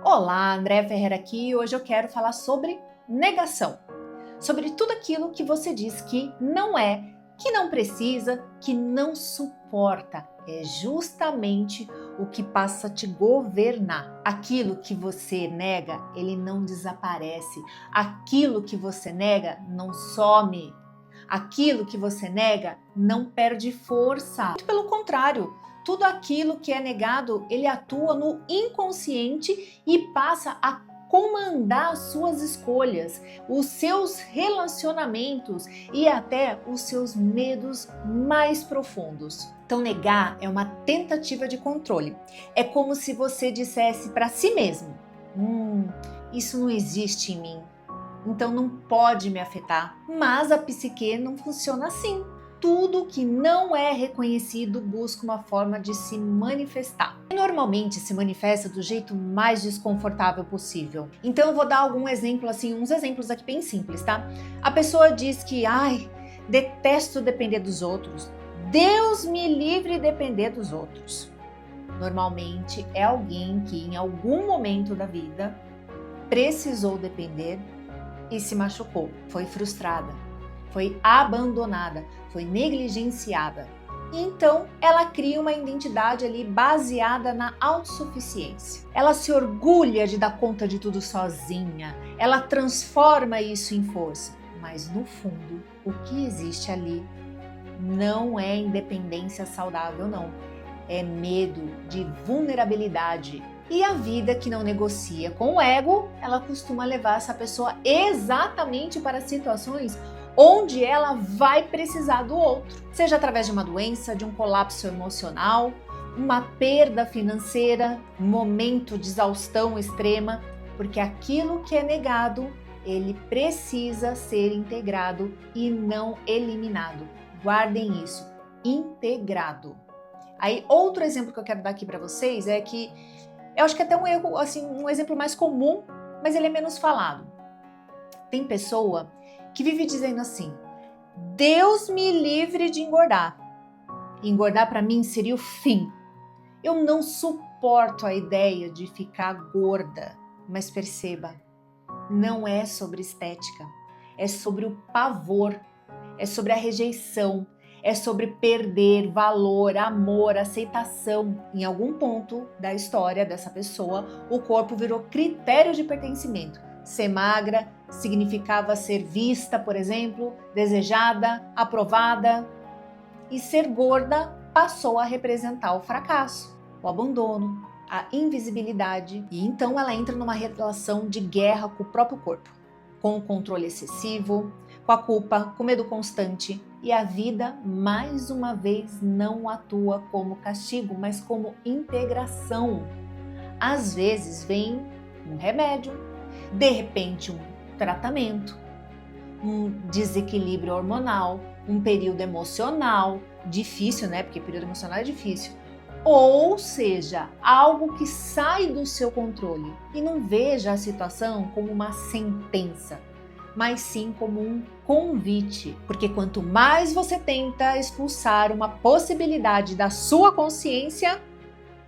Olá, André Ferreira aqui e hoje eu quero falar sobre negação. Sobre tudo aquilo que você diz que não é, que não precisa, que não suporta. É justamente o que passa a te governar. Aquilo que você nega, ele não desaparece. Aquilo que você nega não some. Aquilo que você nega não perde força. Muito pelo contrário, tudo aquilo que é negado, ele atua no inconsciente e passa a comandar as suas escolhas, os seus relacionamentos e até os seus medos mais profundos. Então, negar é uma tentativa de controle. É como se você dissesse para si mesmo: isso não existe em mim, então não pode me afetar. Mas a psique não funciona assim. Tudo que não é reconhecido busca uma forma de se manifestar. E normalmente se manifesta do jeito mais desconfortável possível. Então eu vou dar algum exemplo assim, uns exemplos aqui bem simples, tá? A pessoa diz que, detesto depender dos outros. Deus me livre de depender dos outros. Normalmente é alguém que em algum momento da vida precisou depender e se machucou, foi frustrada, foi abandonada, foi negligenciada. E então ela cria uma identidade ali baseada na autossuficiência. Ela se orgulha de dar conta de tudo sozinha, ela transforma isso em força. Mas no fundo, o que existe ali não é independência saudável, não. É medo de vulnerabilidade. E a vida que não negocia com o ego, ela costuma levar essa pessoa exatamente para situações onde ela vai precisar do outro. Seja através de uma doença, de um colapso emocional, uma perda financeira, um momento de exaustão extrema, porque aquilo que é negado, ele precisa ser integrado e não eliminado. Guardem isso, integrado. Aí, outro exemplo que eu quero dar aqui para vocês é que eu acho que até um erro, assim, um exemplo mais comum, mas ele é menos falado. Tem pessoa que vive dizendo assim: Deus me livre de engordar. Engordar para mim seria o fim. Eu não suporto a ideia de ficar gorda. Mas perceba, não é sobre estética, é sobre o pavor, é sobre a rejeição, é sobre perder valor, amor, aceitação. Em algum ponto da história dessa pessoa, o corpo virou critério de pertencimento. Ser magra significava ser vista, por exemplo, desejada, aprovada. E ser gorda passou a representar o fracasso, o abandono, a invisibilidade. E então ela entra numa relação de guerra com o próprio corpo, com o controle excessivo, com a culpa, com o medo constante. E a vida, mais uma vez, não atua como castigo, mas como integração. Às vezes vem um remédio, de repente um tratamento, um desequilíbrio hormonal, um período emocional difícil, né? Porque período emocional é difícil. Ou seja, algo que sai do seu controle. E não veja a situação como uma sentença, mas sim como um convite. Porque quanto mais você tenta expulsar uma possibilidade da sua consciência,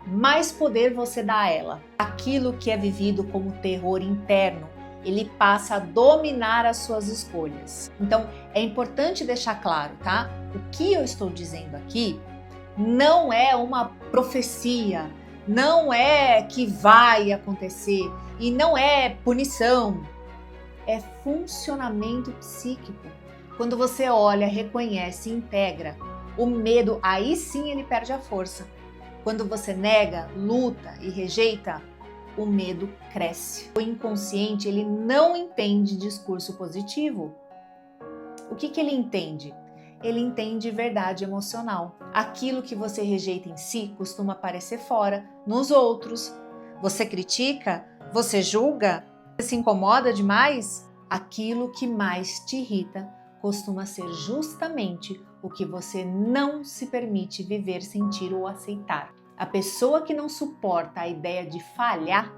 mais poder você dá a ela. Aquilo que é vivido como terror interno, ele passa a dominar as suas escolhas. Então, é importante deixar claro, tá? O que eu estou dizendo aqui não é uma profecia, não é que vai acontecer e não é punição. É funcionamento psíquico. Quando você olha, reconhece e integra, o medo, aí sim ele perde a força. Quando você nega, luta e rejeita, o medo cresce. O inconsciente, ele não entende discurso positivo. O que ele entende? Ele entende verdade emocional. Aquilo que você rejeita em si costuma aparecer fora, nos outros. Você critica? Você julga? Você se incomoda demais? Aquilo que mais te irrita costuma ser justamente o que você não se permite viver, sentir ou aceitar. A pessoa que não suporta a ideia de falhar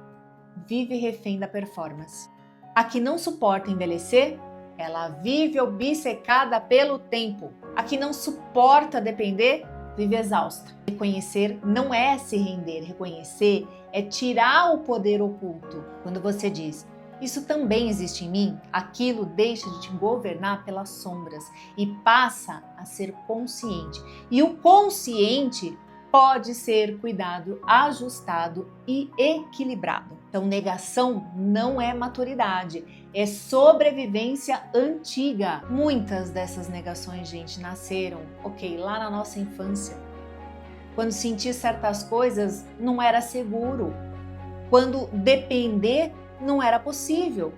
vive refém da performance. A que não suporta envelhecer, ela vive obcecada pelo tempo. A que não suporta depender, vive exausta. Reconhecer não é se render, reconhecer é tirar o poder oculto. Quando você diz, isso também existe em mim, aquilo deixa de te governar pelas sombras e passa a ser consciente. E o consciente pode ser cuidado, ajustado e equilibrado. Então, negação não é maturidade, é sobrevivência antiga. Muitas dessas negações, gente, nasceram, lá na nossa infância. Quando sentir certas coisas não era seguro. Quando depender não era possível.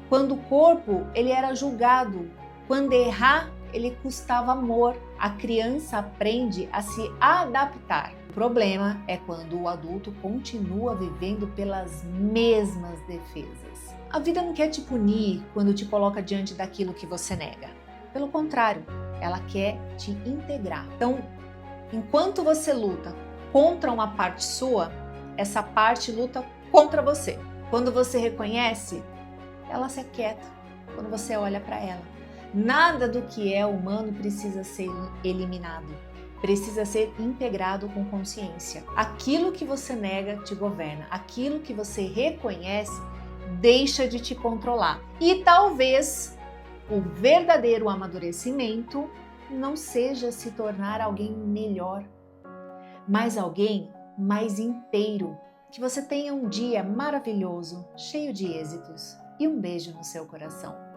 Quando o corpo ele era julgado. Quando errar ele custava amor. A criança aprende a se adaptar. O problema é quando o adulto continua vivendo pelas mesmas defesas. A vida não quer te punir quando te coloca diante daquilo que você nega. Pelo contrário, ela quer te integrar. Então, enquanto você luta contra uma parte sua, essa parte luta contra você. Quando você reconhece, ela se aquieta. Quando você olha para ela. Nada do que é humano precisa ser eliminado, precisa ser integrado com consciência. Aquilo que você nega te governa, aquilo que você reconhece deixa de te controlar. E talvez o verdadeiro amadurecimento não seja se tornar alguém melhor, mas alguém mais inteiro. Que você tenha um dia maravilhoso, cheio de êxitos e um beijo no seu coração.